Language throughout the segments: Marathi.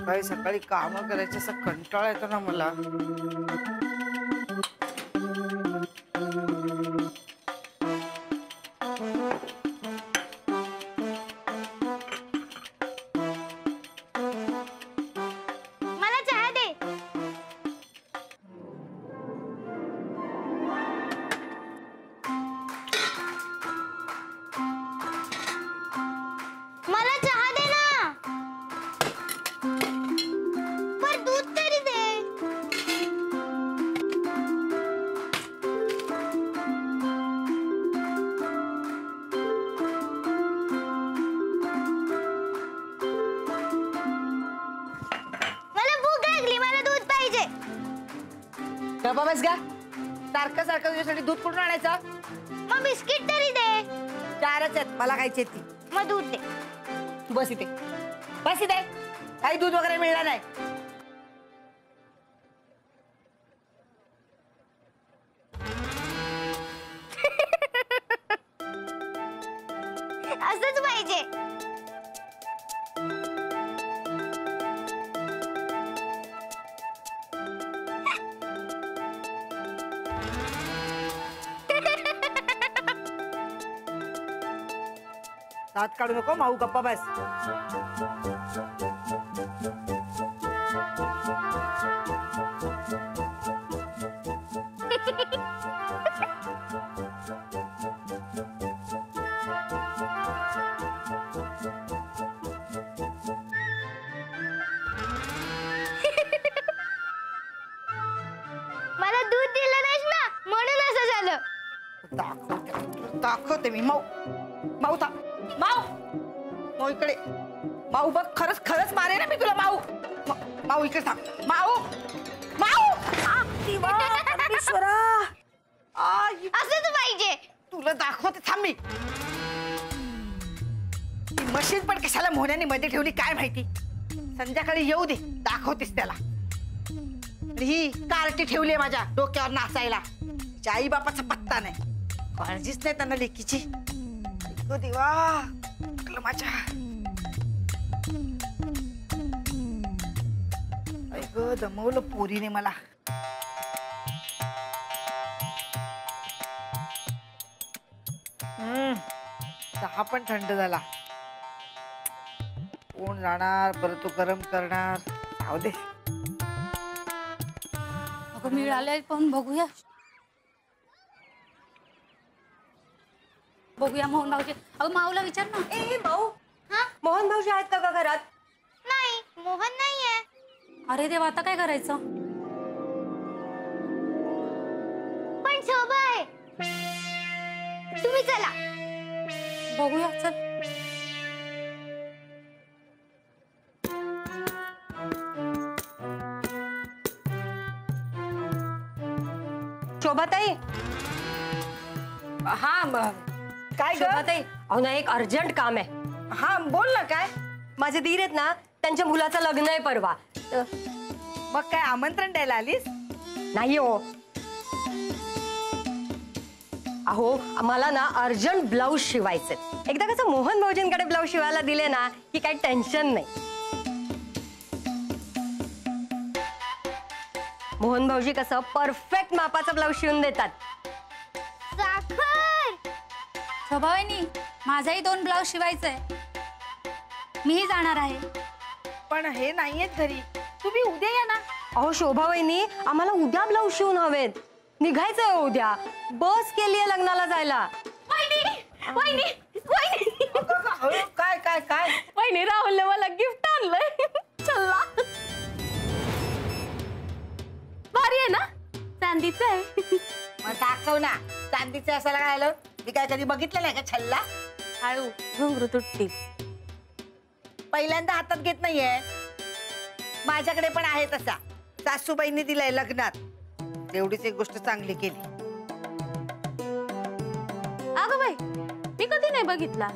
सकाळी सकाळी काम करायचे असं कंटाळा येतो ना मला. मला चहा दे. मला चहा दे ना. पर दूध तरी दे. मला भूक लागली. मला दूध पाहिजे. गप्पा बस गा. सारखं सारखं तुझ्यासाठी दूध कुठून आणायचं? मग बिस्किट तरी दे. 4च आहेत, मला खायची ती. मग दूध दे. तू बस इथे. बस इथे. काही दूध वगैरे मिळणार नाही. असंच पाहिजे. दात काढू नको माऊ. गप्पा बस. मला दूध दिलं नाहीस ना म्हणून असं झालं. दाखवते मी. माऊ माऊ था. माऊ माऊ इकडे. माऊ बघ खरंच खरंच मारे ना मी तुला. माऊ माऊ इकडे थांब. माऊ माऊ. असंच पाहिजे. तुला दाखवते थांब मी. ती मशीन पण कशाला मोहण्याने मध्ये ठेवली काय माहिती. संध्याकाळी येऊ दे दाखवतेस त्याला. ही कार्टी ठेवली माझ्या डोक्यावर नाचायला. आई बापाचा पत्ता नाही. काळजीच नाही त्यांना लेकीची. ऐकू देवा माझ्या. ऐक दमवलं पोरीने मला. चहा पण थंड झाला. कोण जाणार परत तो गरम करणार. जाऊ दे. अगं मिळालंय पण बघूया. बघूया मोहन भाऊजी. अगं माऊला विचार ना. ए माऊ. हा मोहन भाऊजी आहेत का घरात? नाही मोहन नाहीये. अरे देवा आता काय करायचं? पण शोभा आहे. तुम्ही चला. बघूया चल. शोभाताई. हा काय ग? शोभाताई अहो ना एक अर्जंट काम आहे. हा बोल ना. काय? माझे दीर आहेत ना त्यांच्या मुलाचं लग्न आहे परवा. मग काय आमंत्रण द्यायला आलीस? नाही हो. अहो मला ना अर्जंट ब्लाऊज शिवायचे. एकदा कसं मोहन भाऊजींकडे ब्लाऊज शिवायला दिले ना की काही टेन्शन नाही. मोहन भाऊजी कसं परफेक्ट मापाचा ब्लाऊज शिवून देतात. साखर. स्वभावानी माझाही 2 ब्लाऊज शिवायचंय. मीही जाणार आहे. पण हे नाहीयेत घरी. तुम्ही उद्या या ना. अहो शोभा वहिनी आम्हाला उद्या ब्लाऊज शिवून हवेत. निघायचंय उद्या. बस केलीये लग्नाला जायला. काय काय काय? वहिनी राहुलने मला गिफ्ट आणलंय. चला. भारी आहे ना. चांदीचं आहे. मग दाखव ना. चांदीचं असायला काय आलं? मी काय कधी बघितलं नाही का छल्ला? हळू घुंगरू तुटतील. पहिल्यांदा हातात घेत नाहीये. माझ्याकडे पण आहे तसा. सासूबाईंनी दिलाय लग्नात. तेवढीच एक गोष्ट चांगली केली. अगं बाई मी कधी नाही बघितला.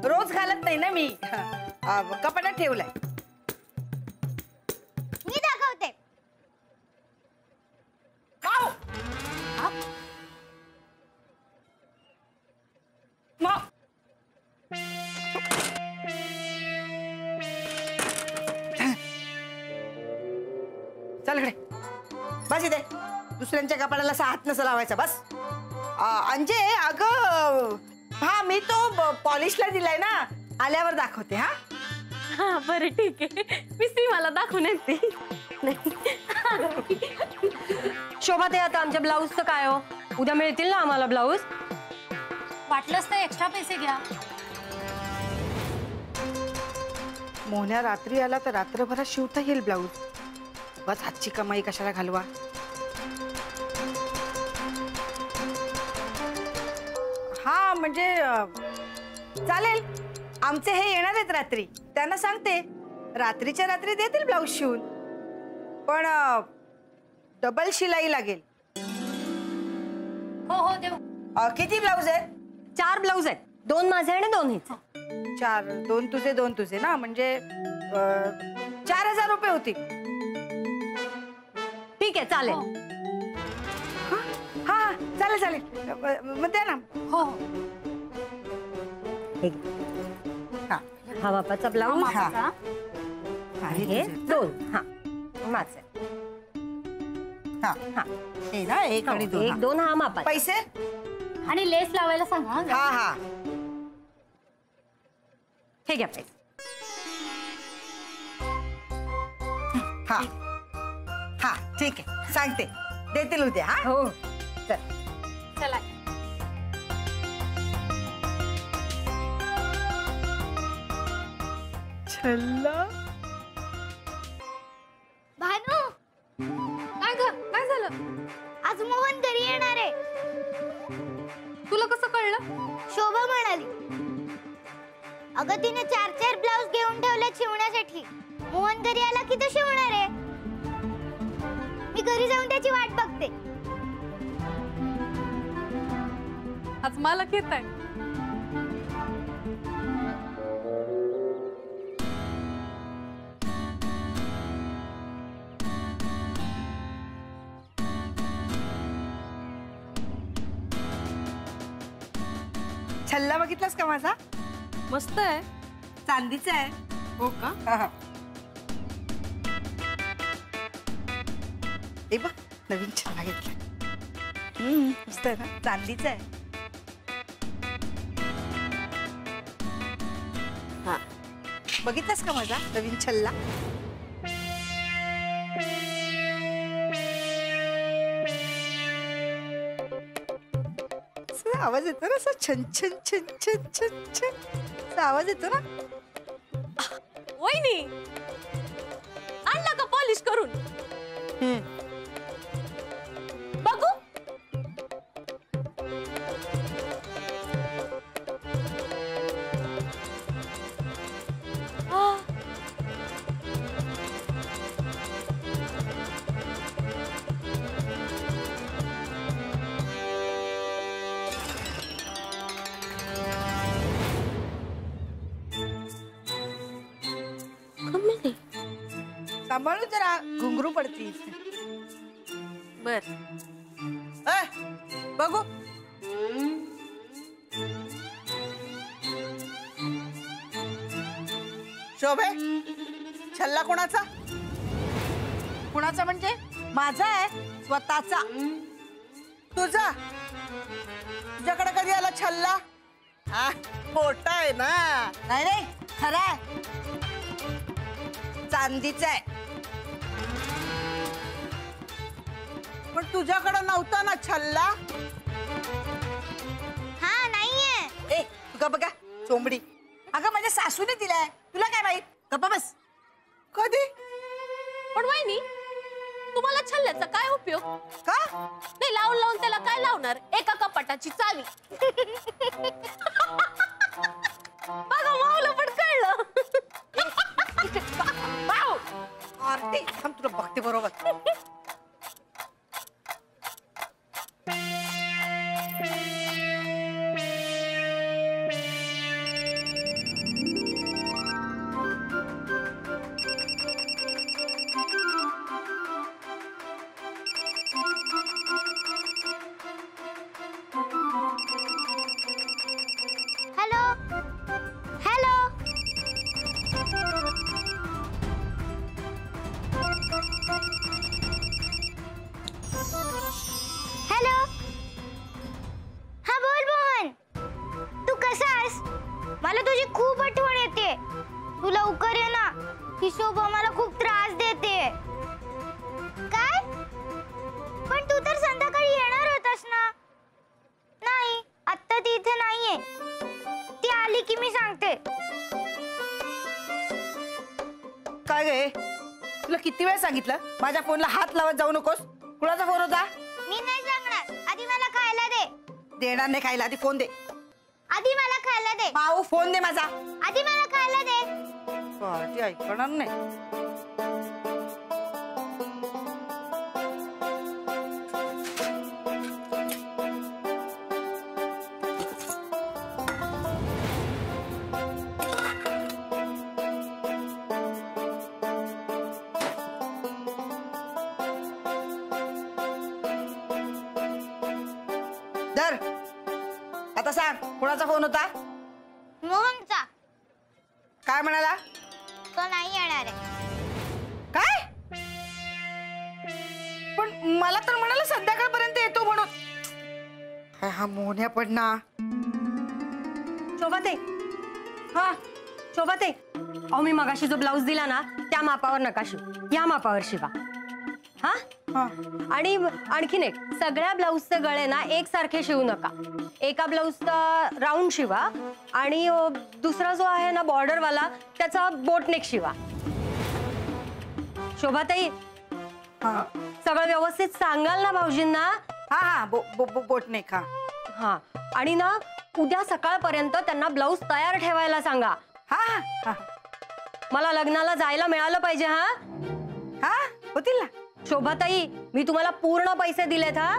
रोज घालत नाही ना मी. कपाटात ठेवलाय. मी दाखवते. बस इथे. दुसऱ्यांच्या कपाळाला असा हात नसा लावायचा. बस. अंजे अगं हा मी तो पॉलिशला दिलाय ना, आल्यावर दाखवते. हा हा बरं ठीक आहे. मी मला दाखवून येते. शोभा ते आता आमच्या ब्लाऊजचं काय हो? उद्या मिळतील ना आम्हाला ब्लाऊज? वाटलंच तर एक्स्ट्रा पैसे घ्या. मोहन्या रात्री आला तर रात्रभरात शिवता येईल ब्लाऊज. बस हातची कमाई कशाला घालवा. हा म्हणजे चालेल. आमचे हे येणार आहेत रात्री. त्यांना सांगते रात्रीच्या रात्री देतील ब्लाऊज शिवून. पण डबल शिलाई लागेल. हो हो देऊ. किती ब्लाऊज आहेत? 4 ब्लाऊज आहेत. 2 माझे आणि 2 हिचे. 4. 2 तुझे 2 तुझे ना, म्हणजे 4000 रुपये होतील. ठीक आहे चालेल. हा चालेल चालेल. मग द्या ना. हो हा हा बापाचा ब्लाऊज. मापाचा. हे 2. हा माझे. हा हा हे ना 1 आणि 2. 1 2 हा मापा. पैसे? आणि लेस लावायला सांगा. हा हा हे घ्या पैसे. हा हा ठीक आहे. सांगते देतील उद्या. हा हो चल. चला. छल्ला भानू काय ग? काय झालं? आज मोहन घरी येणार आहे. तुला कसं कळलं? शोभा म्हणाली. अगं तिने 4 ब्लाऊज घेऊन ठेवले शिवण्यासाठी. मोहन घरी आला की तो शिवणार आहे. मी घरी जाऊन त्याची वाट बघते. आज मला घेत आहे. छल्ला बघितलास का माझा? मस्त आहे. चांदीचा आहे. हो का? हे बघ नवीन छल्ला घेतला. मस्त आहे ना, चांदीचा आहे. हा बघितलास का माझा नवीन छल्ला? आवाज येतो ना असा छन छन छन छन छन छन असा आवाज येतो ना. वहिनी आणला का पॉलिश करून? बघू. सांभाळून जरा घुंगरू पडती. बर. बघू. शोभे छल्ला कोणाचा? कोणाचा म्हणजे? माझा आहे स्वतःचा. तुझा? तुझ्याकडे कधी आला छल्ला? खोटा आहे ना. नाही नाही खरा आहे. चांदीचा आहे. पण तुझ्याकडे नव्हता ना छल्ला? हा नाहीये. ए तुका बघा चोंबडी. अगं माझ्या सासूने दिलाय. तुला काय माहित? गप्पा बस. कधी? पण वहिनी तुम्हाला छल्ल्याचा काय उपयोग? का? नाही लावून लावून त्याला काय लावणार? एका कपाटाची चावी. बघा माऊला पण कळलं. आरती थांब तुला बघते बरोबर. Hello hello. मला तुझी खूप आठवण येते. तू लवकर ये ना. ही शोभा मला खूप त्रास देते. काय? पण तू तर संध्याकाळी येणार होतास ना. नाही, आता ती इथे नाहीये. ती आली की मी सांगते. काय गे, तुला किती वेळ सांगितलं माझ्या फोनला हात लावत जाऊ नकोस. कुणाचा फोन होता? मी नाही सांगणार. आधी मला खायला दे. देणार नाही खायला, आधी फोन दे. आधी मला खायला दे. माऊ फोन दे माझा. आधी मला खायला दे. ती ऐकणार नाही. धर, आता सांग कुणाचा फोन होता? मोहनचा. काय म्हणाला? तो नाही येणार आहे. काय? पण मला तर म्हणाला संध्याकाळपर्यंत येतो म्हणून. काय हा मोहन्या पण ना. शोभाताई, हा शोभाताई, अहो मी मगाशी जो ब्लाऊज दिला ना त्या मापावर नका शिवू, या मापावर शिवा. हा आणि आणखीन एक, सगळ्या ब्लाऊजचे गळे ना एकसारखे शिवू नका. एका ब्लाऊजचा राऊंड शिवा आणि दुसरा जो आहे ना बॉर्डर वाला त्याचा बोटनेक शिवा. शोभाताई, सगळं व्यवस्थित सांगाल ना भाऊजींना? हा हा बोटनेक. हा हा आणि ना उद्या सकाळपर्यंत त्यांना ब्लाऊज तयार ठेवायला सांगा. हा हा मला लग्नाला जायला मिळालं पाहिजे. हा हा होतील ना. शोभाताई, मी तुम्हाला पूर्ण पैसे दिलेत. हा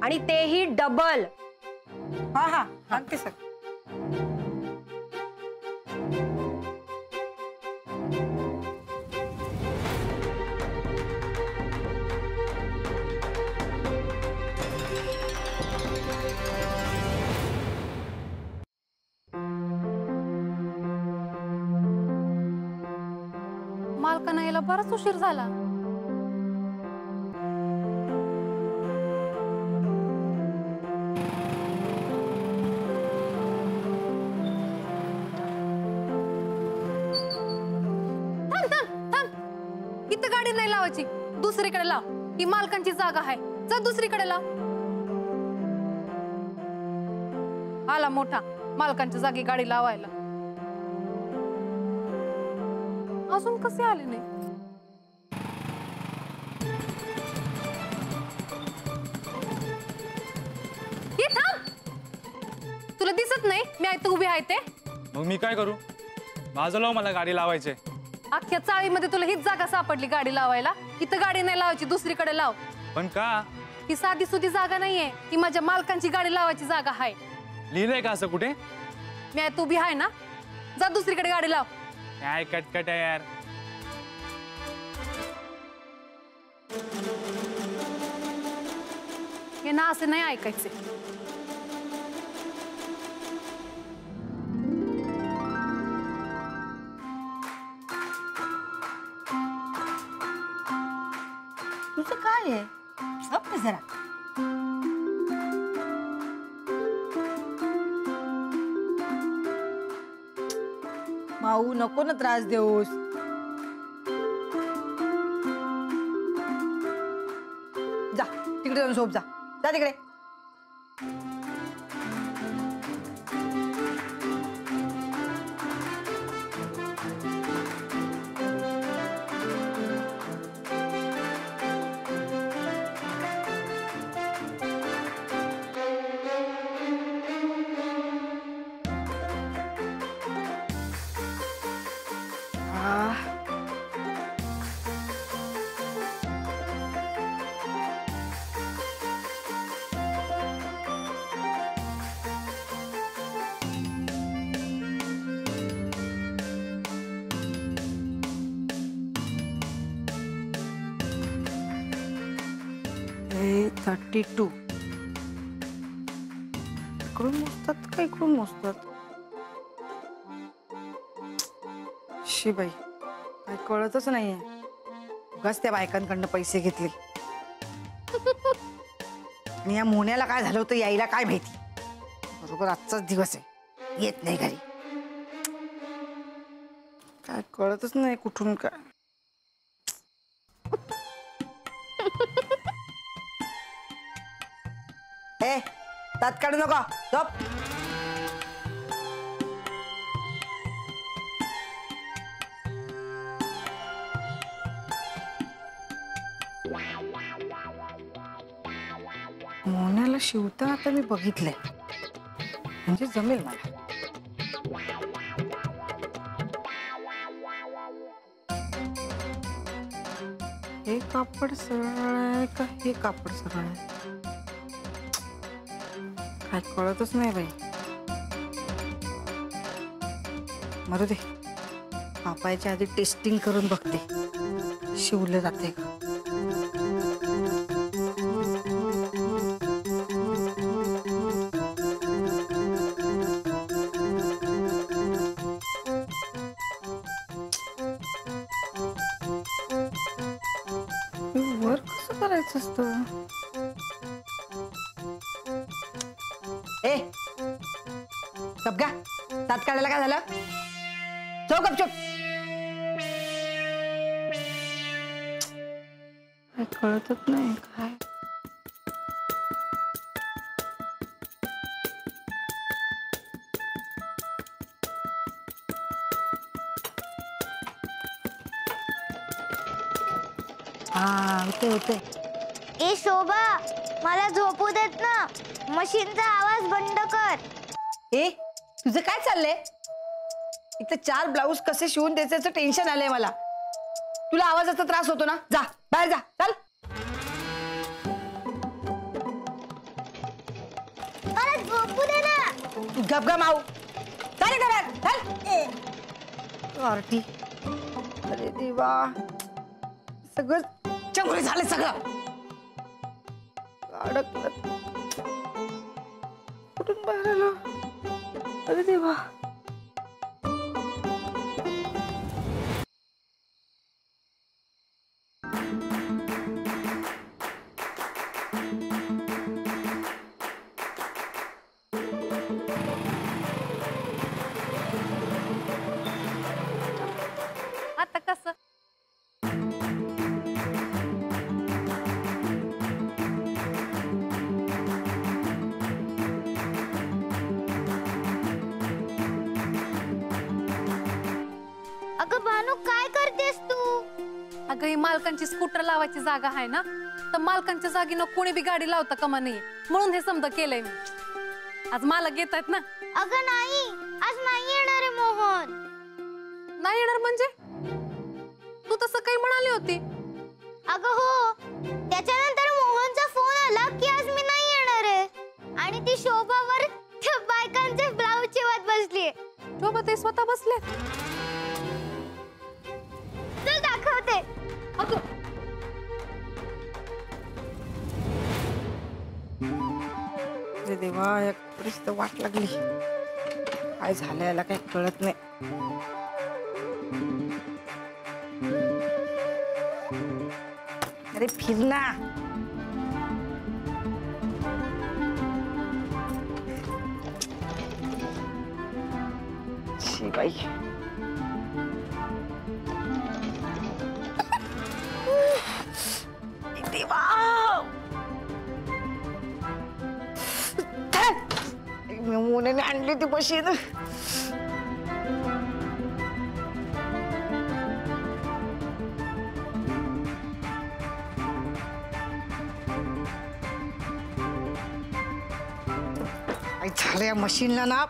आणि तेही डबल. हा हा सांगते सर. मालकांना यायला बराच उशीर झाला. इथं गाडी नाही लावायची, दुसरीकडे लाव. ही मालकांची जागा आहे, जा दुसरीकडे लाव. आला मोठा मालकांच्या जागी गाडी लावायला. अजून कसे आले नाही? ये थांब, तुला दिसत नाही मी इथं उभी आहे ते? मग मी काय करू? माझं लाव, मला गाडी लावायची. अख्ख्या चाळीमध्ये तुला हीच जागा सापडली गाडी लावायला. इथं गाडी नाही लावायची, दुसरीकडे लाव. पण का? ही साधी सुधी जागा नाहीये, ही माझ्या मालकांची गाडी लावायची जागा आहे. लिहिलंय का असं कुठे? मी इथं उभी आहे ना, जा दुसरीकडे गाडी लाव. काय कटकट आहे यार. हे ना असं नाही ऐकायचे. तुझं काय आहे? गप्प जरा. माऊ नको ना त्रास देऊस. जा तिकडे जाऊन झोप. जा जा तिकडे. हे 32 इकडून मोजतात का इकडून मोजतात? शी बाई, काय कळतच नाहीये. उगाच त्या बायकांकडनं पैसे घेतले. आणि या मोहन्याला काय झालं होतं यायला काय माहिती. बरोबर आजचाच दिवस आहे. येत नाही घरी. काय कळतच नाही कुठून काय. ए दात काढू नका, झोप. मोन्याला शिवता आता मी बघितलंय, म्हणजे जमेल मला. हे कापड सरळ आहे का हे कापड सरळ आहे, काय कळतच नाही बाई. मरू दे, कापायच्या आधी टेस्टिंग करून बघते शिवलं जाते का. वर कसं करायचं असतं. ए सबगा दात काढायला काय झालं. चौ गपचूप. काय कळतच नाही काय. हा होते होते. ए शोभा, मला झोपू देत ना. मशीनचा आवाज बंद कर. ए तुझं काय चाललंय. इथं 4 ब्लाऊज कसे शिवून द्यायचं टेन्शन आलंय मला. तुला आवाजाचा त्रास होतो ना, जा बाहेर जा. चल मला झोपू दे ना. गप गप माऊ. चल घरात चल. आरती, अरे देवा, सगळं चंगुली झालं सगळं. अडकलं कुठून बाहेर आलो. अरे देवा. आता कसं. अगं भानू, काय करतेस तू. अगं ही मालकांची स्कूटर लावायची जागा आहे ना, तर मालकांच्या जागेनं कोणी बी गाडी लावता कामा नाही, म्हणून हे समजा केलंय मी. आज मालक येत आहेत ना. अगं नाही, आज नाही येणार आहे मोहन. नाही येणार म्हणजे तू तसं काही म्हणाली होती. अगं हो, त्याच्यानंतर मोहनचा फोन आला की आज मी नाही येणार आहे. आणि ती शोभावर त्या बायकांचे ब्लाऊज शिवत बसलीये. शोभा ते स्वतः बसले. चल दाखवते. अरे देवा, या कपड्याची वाट लागली. काय झालं याला काही कळत नाही. अरे फिर ना. शिवाई, देवा. मोन्याने आणली ती मशीन. झालं या मशीनला ना.